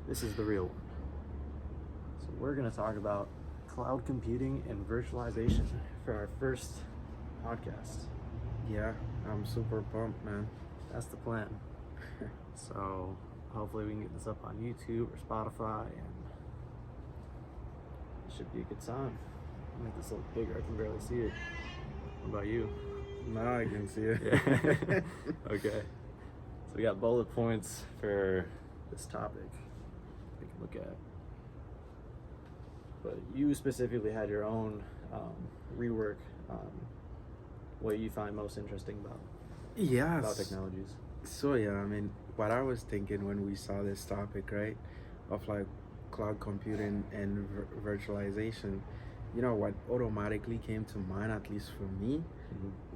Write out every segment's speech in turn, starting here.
This is the real one. So we're going to talk about cloud computing and virtualization for our first podcast. Yeah, I'm super pumped, man. That's the plan. So hopefully we can get this up on YouTube or Spotify, and it should be a good time. I'll make this a little bigger. I can barely see it. What about you? Now I can see it. Yeah. Okay. So we got bullet points for this topic we can look at. But you specifically had your own rework on what you find most interesting about Yes. technologies. So yeah, I mean, what I was thinking when we saw this topic, right, of like cloud computing and virtualization, what automatically came to mind, at least for me,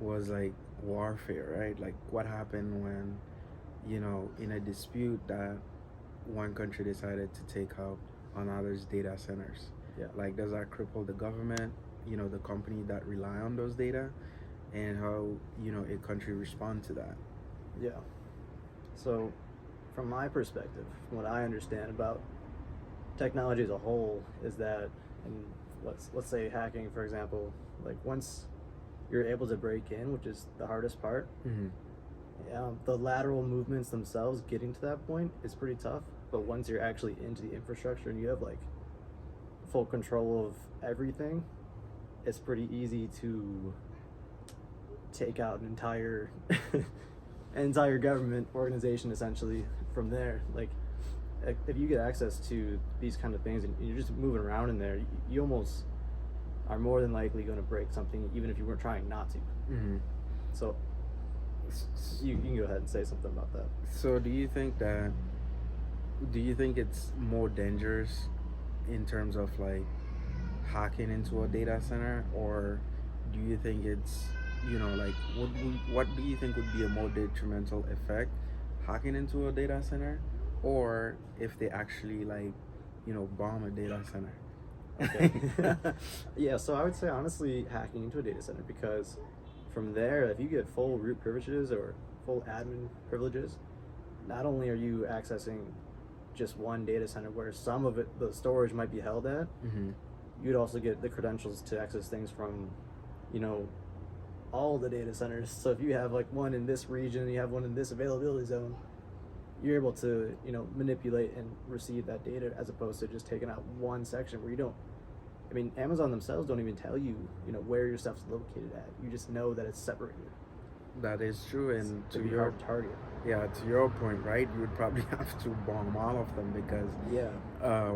was like warfare, right? Like what happened when, in a dispute that one country decided to take out another's data centers. Yeah. Like, does that cripple the government, the company that rely on those data, and how, a country respond to that? Yeah. So, from my perspective, from what I understand about technology as a whole, is that, and let's say hacking, for example, like once you're able to break in, which is the hardest part, the lateral movements themselves, getting to that point is pretty tough. But once you're actually into the infrastructure and you have like full control of everything, it's pretty easy to take out an entire entire government organization essentially from there. Like if you get access to these kind of things and you're just moving around in there, you almost are more than likely going to break something even if you weren't trying not to. So you can go ahead and say something about that. So do you think it's more dangerous in terms of like hacking into a data center, or do you think it's, like what do you think would be a more detrimental effect, hacking into a data center, or if they actually like, bomb a data center? Okay. Yeah, so I would say honestly hacking into a data center, because from there, if you get full root privileges or full admin privileges, not only are you accessing just one data center where some of it, the storage might be held at, you'd also get the credentials to access things from, all the data centers. So if you have like one in this region and you have one in this availability zone, you're able to, manipulate and receive that data, as opposed to just taking out one section where you don't. I mean, Amazon themselves don't even tell you, where your stuff's located at. You just know that it's separated. That is true, and to your hard target. Yeah, to your point, right? You would probably have to bomb all of them, because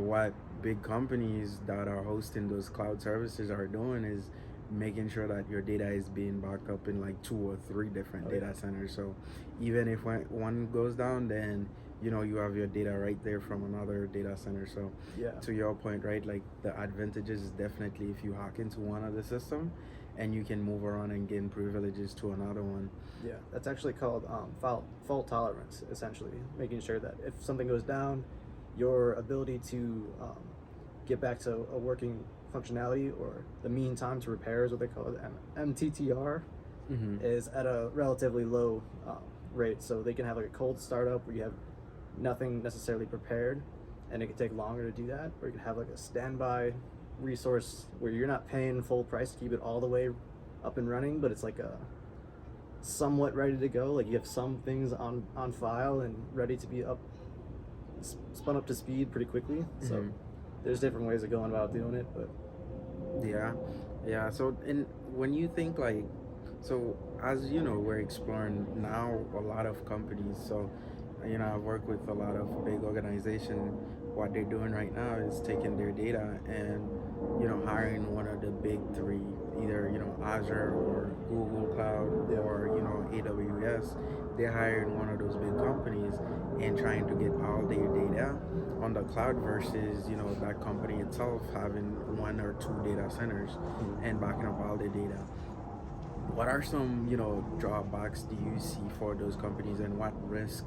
what big companies that are hosting those cloud services are doing is making sure that your data is being backed up in like 2 or 3 different data centers. So even if one goes down, then you have your data right there from another data center. So to your point, right, like the advantages is definitely if you hack into one of the system and you can move around and gain privileges to another one. Yeah, that's actually called fault tolerance, essentially, making sure that if something goes down, your ability to get back to a working functionality, or the mean time to repair is what they call it, MTTR, is at a relatively low rate. So they can have like a cold startup where you have nothing necessarily prepared, and it can take longer to do that, or you can have like a standby resource where you're not paying full price to keep it all the way up and running, but it's like a somewhat ready to go. Like you have some things on file and ready to be spun up to speed pretty quickly. So there's different ways of going about doing it, but yeah. So when you think like, so as we're exploring now a lot of companies. So I've worked with a lot of big organizations. What they're doing right now is taking their data and hiring one of the big 3, either Azure or Google Cloud or AWS. They're hiring one of those big companies and trying to get all their data on the cloud, versus that company itself having 1 or 2 data centers and backing up all their data. What are some drawbacks do you see for those companies, and what risk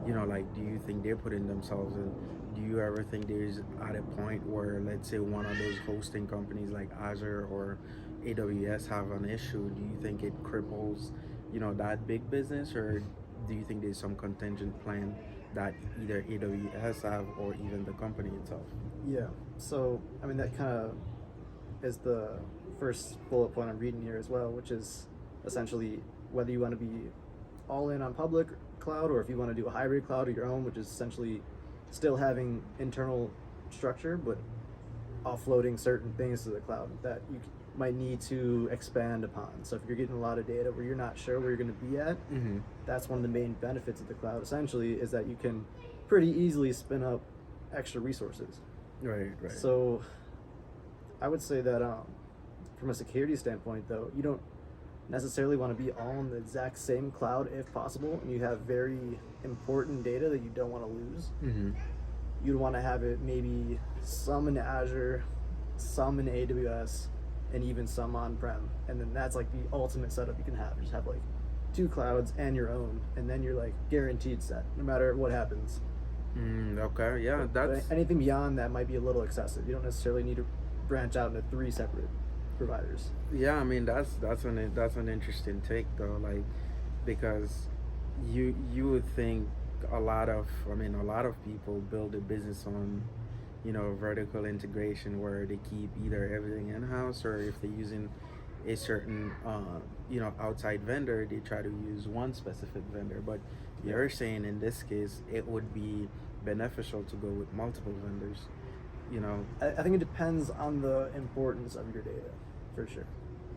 like do you think they're putting themselves in? Do you ever think there's at a point where, let's say, one of those hosting companies like Azure or AWS have an issue? Do you think it cripples that big business, or do you think there's some contingent plan that either AWS have or even the company itself. Yeah. So, I mean, that kind of is the first bullet point I'm reading here as well, which is essentially whether you want to be all in on public cloud or if you want to do a hybrid cloud of your own, which is essentially still having internal structure but offloading certain things to the cloud that you might need to expand upon. So if you're getting a lot of data where you're not sure where you're going to be at, Mm-hmm. that's one of the main benefits of the cloud essentially, is that you can pretty easily spin up extra resources. Right, right. So I would say that from a security standpoint, though, you don't necessarily want to be all in the exact same cloud if possible, and you have very important data that you don't want to lose. Mm-hmm. You'd want to have it maybe some in Azure, some in AWS, and even some on-prem. And then that's like the ultimate setup you can have. Just have like 2 clouds and your own, and then you're like guaranteed set no matter what happens. Okay, yeah, But that's anything beyond that might be a little excessive. You don't necessarily need to branch out into 3 separate providers. yeah. I mean, that's an interesting take though, like because you would think a lot of a lot of people build a business on vertical integration where they keep either everything in house or if they're using a certain outside vendor, they try to use one specific vendor. But you're saying in this case it would be beneficial to go with multiple vendors. I think it depends on the importance of your data, for sure.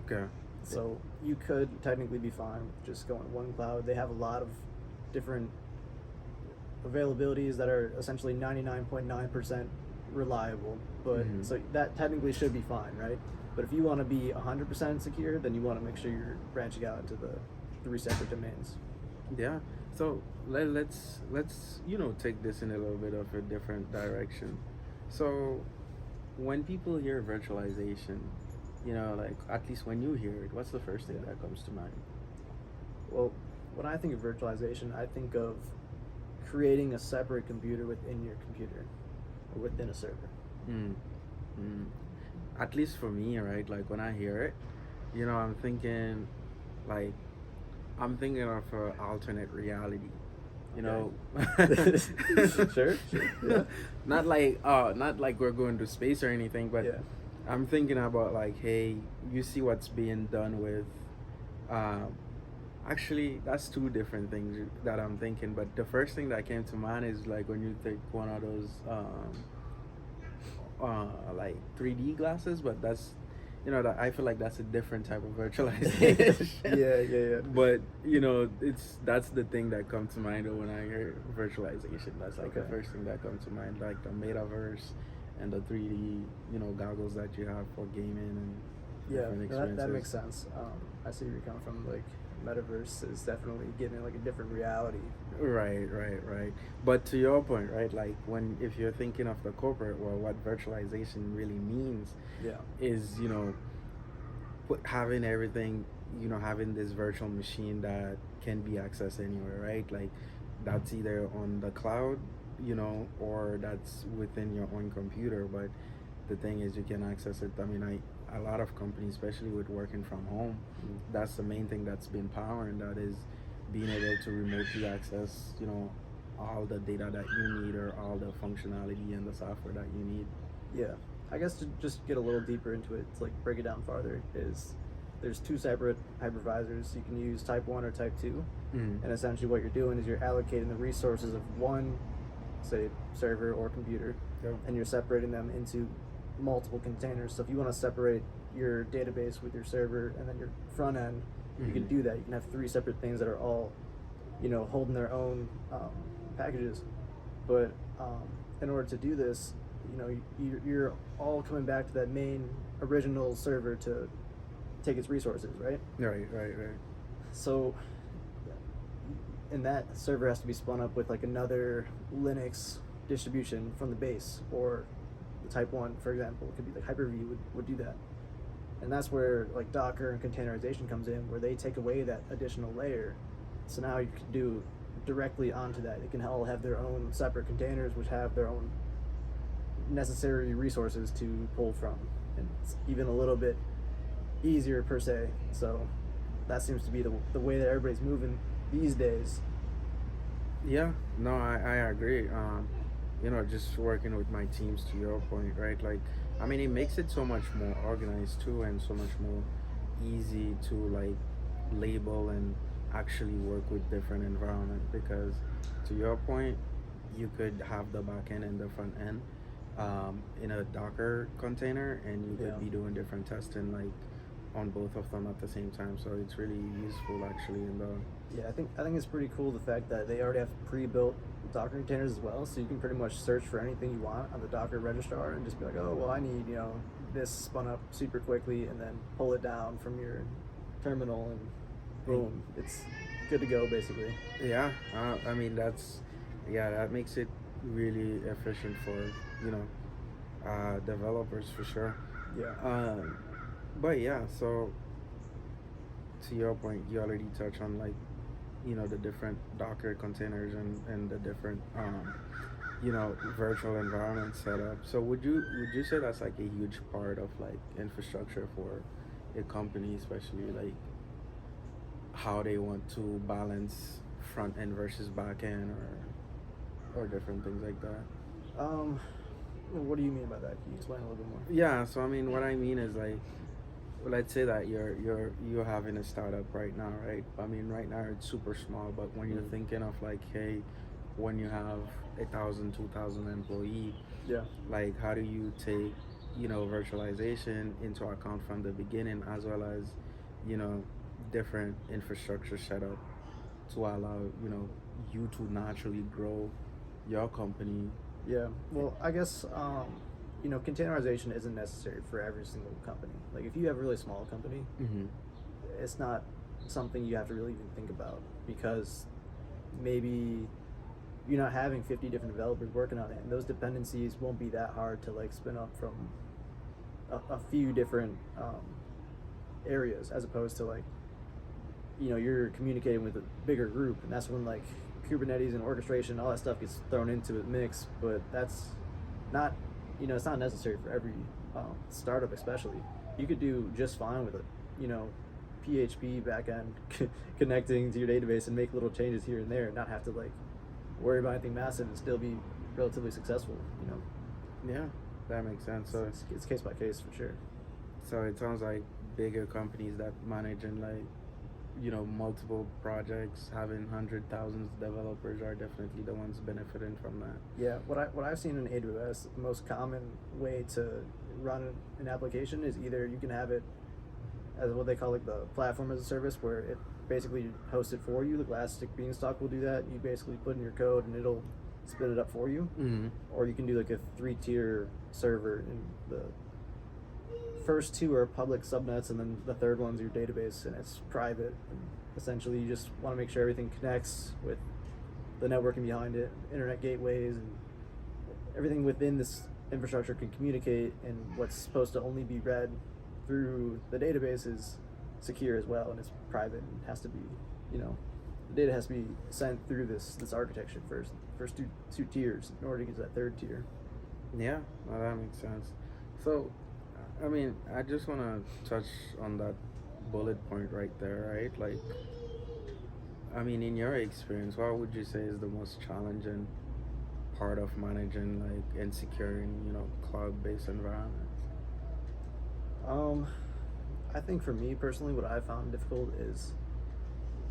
Okay. So you could technically be fine with just going one cloud. They have a lot of different availabilities that are essentially 99.9% reliable, but Mhm. so that technically should be fine, right? But if you want to be 100% secure, then you want to make sure you're branching out into the 3 separate domains. Yeah. So let's take this in a little bit of a different direction. So when people hear virtualization, like at least when you hear it, what's the first thing that comes to mind? Well, when I think of virtualization, I think of creating a separate computer within your computer or within a server. Mm. Mm. At least for me, right? Like when I hear it, I'm thinking, like, I'm thinking of an alternate reality. You know, Sure, yeah. not like we're going to space or anything, but Yeah. I'm thinking about like, hey, you see what's being done with. Um, Actually, that's 2 different things that I'm thinking. But the first thing that came to mind is like when you take one of those like 3D glasses, but that's that I feel like that's a different type of virtualization. Yeah. But that's the thing that comes to mind when I hear virtualization. That's like the Okay. first thing that comes to mind, like the metaverse and the 3D goggles that you have for gaming and Yeah, different no, experiences. that makes sense. I see where you're coming from. Like, metaverse is definitely getting like a different reality. Right. But to your point, right? Like if you're thinking of the corporate world, what virtualization really means Yeah. is, having everything, having this virtual machine that can be accessed anywhere, right? Like that's either on the cloud, or that's within your own computer. But the thing is, you can access it. I mean, a lot of companies, especially with working from home, that's the main thing that's been powering that is being able to remotely access, all the data that you need or all the functionality and the software that you need. Yeah. I guess to just get a little deeper into it, to like break it down farther, is there's 2 separate hypervisors. You can use type 1 or type 2. Mm-hmm. And essentially what you're doing is you're allocating the resources of one, say, server or computer, Yep. and you're separating them into multiple containers. So if you want to separate your database with your server and then your front end, you can Mhm. do that. You can have 3 separate things that are all, holding their own packages. But in order to do this, you're all coming back to that main original server to take its resources, right? Right. So, and that server has to be spun up with like another Linux distribution from the base, or the type 1, for example. It could be like Hyper-V would do that. And that's where like Docker and containerization comes in, where they take away that additional layer. So now you can do directly onto that. They can all have their own separate containers, which have their own necessary resources to pull from. And it's even a little bit easier per se. So that seems to be the way that everybody's moving these days. Yeah, no, I agree. Just working with my teams to your point, right? Like, I mean, it makes it so much more organized too, and so much more easy to like label and actually work with different environment because to your point, you could have the back end and the front end in a Docker container, and you Yeah. could be doing different testing like on both of them at the same time. So it's really useful actually in the Yeah, I think it's pretty cool the fact that they already have pre-built Docker containers as well, so you can pretty much search for anything you want on the Docker registrar and just be like, oh well, I need this spun up super quickly, and then pull it down from your terminal, and boom, it's good to go basically. Yeah, I mean yeah, that makes it really efficient for you know developers for sure. Yeah, Um, but yeah, so to your point, you already touched on like the different Docker containers and the different virtual environment setup. So would you say that's like a huge part of like infrastructure for a company, especially like how they want to balance front end versus back end or different things like that. um what do you mean by that? Can you explain a little bit more? Yeah, so I mean what I mean is like let's say that you're having a startup right now, right? I mean right now it's super small, but when you're Mm. thinking of like, hey, when you have 1,000, 2,000 employee, Yeah. like how do you take virtualization into account from the beginning as well as you know different infrastructure setup to allow you to naturally grow your company. Yeah, well, I guess containerization isn't necessary for every single company. Like if you have a really small company, Mm-hmm. it's not something you have to really even think about, because maybe you're not having 50 different developers working on it, and those dependencies won't be that hard to like spin up from a few different areas, as opposed to like you're communicating with a bigger group, and that's when like Kubernetes and orchestration, all that stuff gets thrown into the mix. But that's not, it's not necessary for every startup, especially. You could do just fine with it, you know, PHP backend connecting to your database and make little changes here and there, and not have to like worry about anything massive and still be relatively successful. Yeah, that makes sense. So It's case by case for sure. so it sounds like bigger companies that manage in like multiple projects having hundred thousands of developers are definitely the ones benefiting from that. Yeah, what I've seen in AWS, the most common way to run an application is either you can have it as what they call like the platform as a service, where it basically hosts it for you. Like Elastic Beanstalk will do that. You basically put in your code and it'll spin it up for you. Mm-hmm. Or you can do like a 3-tier server, and the first two are public subnets, and then the third one's your database, and it's private. And essentially, you just want to make sure everything connects with the networking behind it, internet gateways, and everything within this infrastructure can communicate, and what's supposed to only be read through the database is secure as well, and it's private, and has to be, the data has to be sent through this architecture first two tiers in order to get to that third tier. Yeah, well, that makes sense. So, I mean, I just want to touch on that bullet point right there, right? Like, I mean, in your experience, what would you say is the most challenging part of managing like and securing, cloud-based environments? Um, I think for me personally, what I found difficult is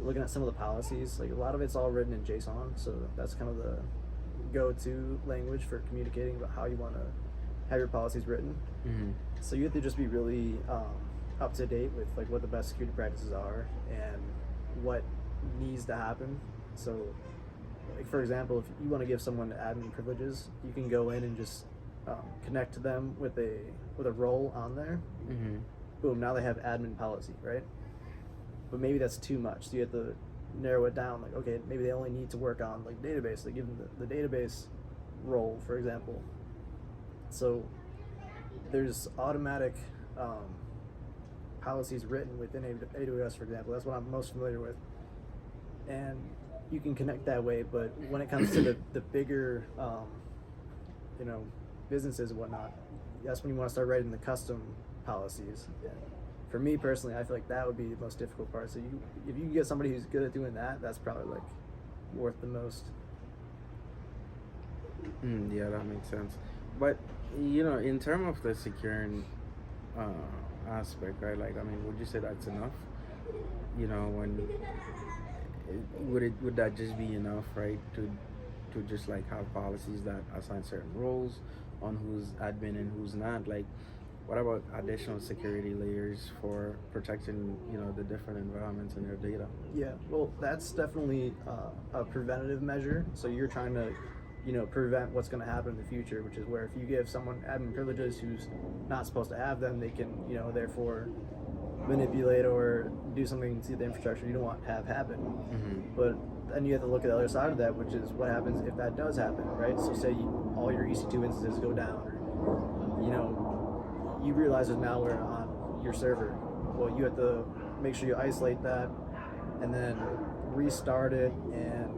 looking at some of the policies. Like a lot of it's all written in JSON, so that's kind of the go-to language for communicating about how you want to have your policies written. Mm-hmm. So you have to just be really up to date with like what the best security practices are and what needs to happen. So, like for example, if you want to give someone admin privileges, you can go in and just connect to them with a role on there. Mm-hmm. Boom! Now they have admin policy, right? But maybe that's too much. So you have to narrow it down. Like, okay, maybe they only need to work on like database. They give them the database role, for example. So there's automatic policies written within AWS, for example. That's what I'm most familiar with, and you can connect that way. But when it comes to the bigger, you know, businesses and whatnot, that's when you want to start writing the custom policies. And for me personally, I feel like that would be the most difficult part. So if you can get somebody who's good at doing that, that's probably like worth the most. Yeah, that makes sense. But in terms of the securing aspect, right? Like, I mean, would you say that's enough? When would that just be enough, right? To just like have policies that assign certain roles on who's admin and who's not. Like, what about additional security layers for protecting the different environments in your data? Yeah, well, that's definitely a preventative measure. So you're trying to, prevent what's going to happen in the future, which is where if you give someone admin privileges who's not supposed to have them, they can, therefore manipulate or do something to the infrastructure you don't want to have happen. But then you have to look at the other side of that, which is what happens if that does happen, right? So say all your EC2 instances go down, or you realize there's malware on your server. Well, you have to make sure you isolate that and then restart it, and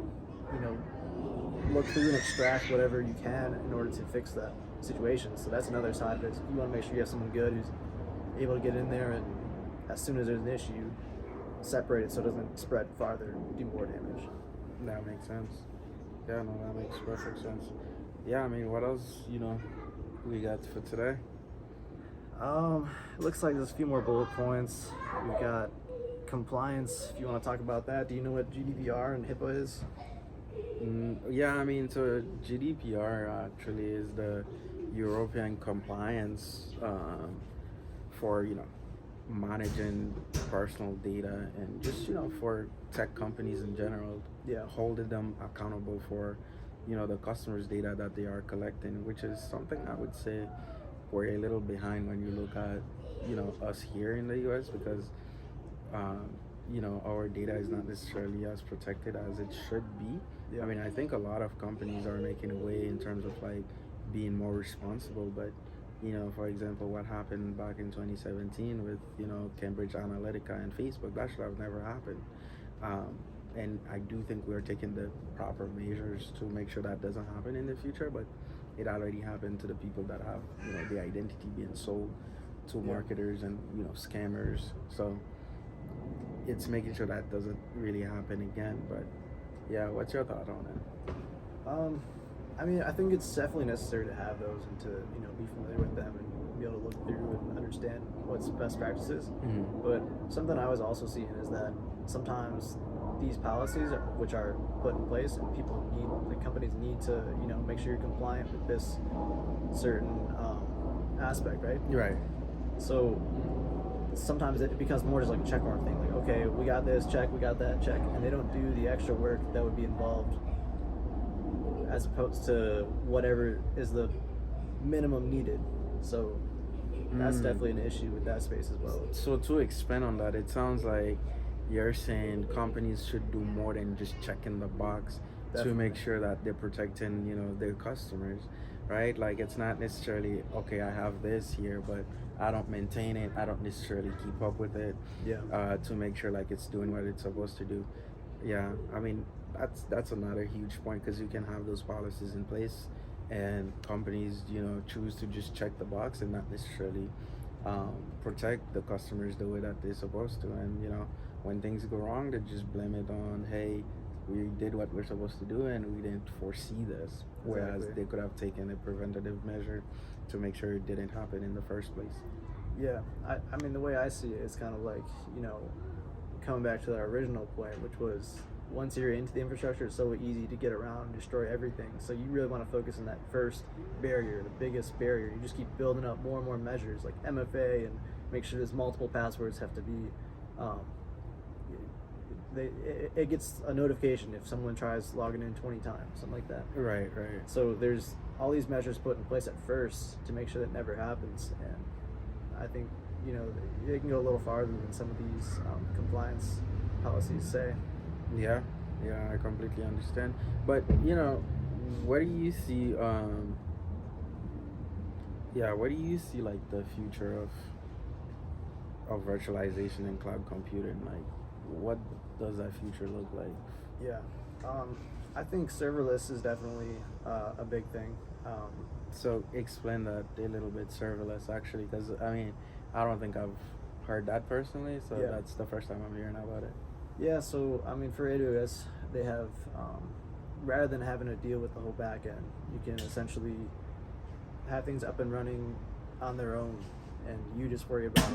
look through and extract whatever you can in order to fix that situation. So that's another side of it. You want to make sure you have someone good who's able to get in there, and as soon as there's an issue, separate it so it doesn't spread farther, do more damage. That makes sense. Yeah, no, that makes perfect sense. Yeah, I mean, what else we got for today? Looks like there's a few more bullet points. We've got compliance. If you want to talk about that, do you know what GDPR and HIPAA is? Yeah, I mean, so GDPR actually is the European compliance for managing personal data, and just for tech companies in general. Yeah, holding them accountable for the customers' data that they are collecting, which is something I would say we're a little behind when you look at us here in the US, because our data is not necessarily as protected as it should be. yeah. I mean, I think a lot of companies are making a way in terms of like being more responsible, but for example, what happened back in 2017 with Cambridge Analytica and Facebook, that should have never happened. And I do think we're taking the proper measures to make sure that doesn't happen in the future, but it already happened to the people that have the identity being sold to marketers and scammers. So it's making sure that doesn't really happen again. But yeah, what's your thought on it? I mean, I think it's definitely necessary to have those and to be familiar with them and be able to look through and understand what's best practices. But something I was also seeing is that sometimes these policies, which are put in place, and the companies need to make sure you're compliant with this certain aspect, right? Right. So sometimes it becomes more just like a check mark thing, like, okay, we got this, check, we got that, check, and they don't do the extra work that would be involved, as opposed to whatever is the minimum needed. So that's definitely an issue with that space as well. So to expand on that, it sounds like you're saying companies should do more than just checking the box to make sure that they're protecting their customers, right? Like, it's not necessarily, okay, I have this here, but I don't maintain it, I don't necessarily keep up with it, to make sure like it's doing what it's supposed to do. Yeah, I mean, that's another huge point, because you can have those policies in place and companies choose to just check the box and not necessarily protect the customers the way that they're supposed to. And when things go wrong, they just blame it on, hey, we did what we're supposed to do and we didn't foresee this. Whereas they could have taken a preventative measure to make sure it didn't happen in the first place. Yeah, I mean, the way I see it is kind of like, coming back to our original point, which was once you're into the infrastructure, it's so easy to get around and destroy everything. So you really want to focus on that first barrier, the biggest barrier. You just keep building up more and more measures like MFA, and make sure there's multiple passwords have to be, it gets a notification if someone tries logging in 20 times, something like that. Right. So there's all these measures put in place at first to make sure that never happens. And I think, they can go a little farther than some of these compliance policies say. Yeah, I completely understand. But what do you see? What do you see like the future of virtualization and cloud computing? Like, what does that future look like? Yeah, I think serverless is definitely a big thing. So explain that a little bit, serverless, actually, because I mean, I don't think I've heard that personally. So that's the first time I'm hearing about it. Yeah, so I mean, for AWS, they have, rather than having to deal with the whole back end, you can essentially have things up and running on their own, and you just worry about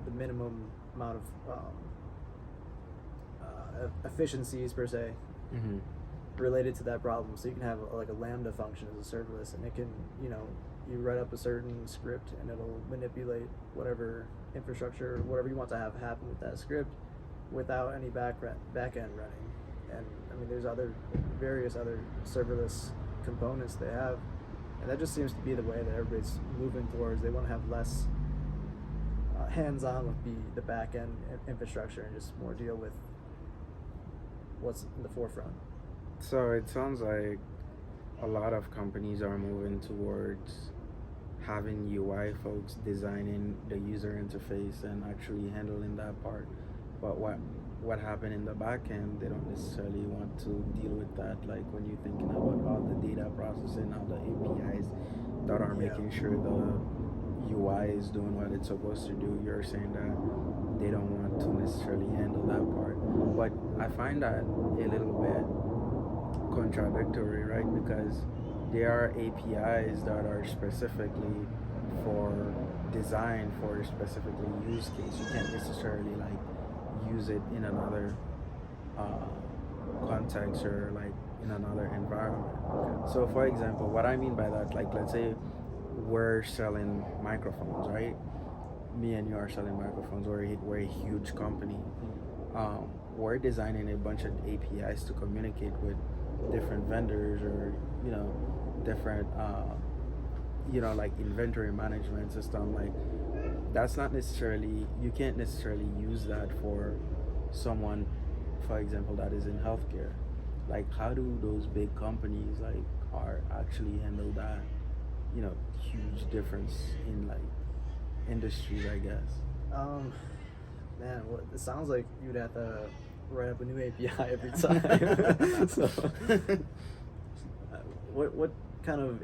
the minimum amount of efficiencies per se Mm-hmm. related to that problem. So you can have like a Lambda function as a serverless, and it can, you write up a certain script and it'll manipulate whatever infrastructure, whatever you want to have happen with that script without any back end running. And I mean, there's various other serverless components they have, and that just seems to be the way that everybody's moving towards. They want to have less hands-on with the back end infrastructure and just more deal with what's in the forefront. So it sounds like a lot of companies are moving towards having UI folks designing the user interface and actually handling that part. But what happened in the back end, they don't necessarily want to deal with that. Like when you're thinking about all the data processing, all the APIs that are making sure the UI is doing what it's supposed to do, you're saying that they don't want to necessarily handle that part. But I find that a little bit contradictory, right? Because there are APIs that are specifically for design for a specifically use case. You can't necessarily like use it in another context or like in another environment. So for example, what I mean by that, like let's say we're selling microphones, right? Me and you are selling microphones. We're a huge company. We're designing a bunch of APIs to communicate with different vendors or different like inventory management system. Like that's not necessarily, you can't necessarily use that for someone, for example, that is in healthcare. Like how do those big companies like are actually handle that huge difference in like industries, I guess? Man, it sounds like you'd have to write up a new API every time. So, what kind of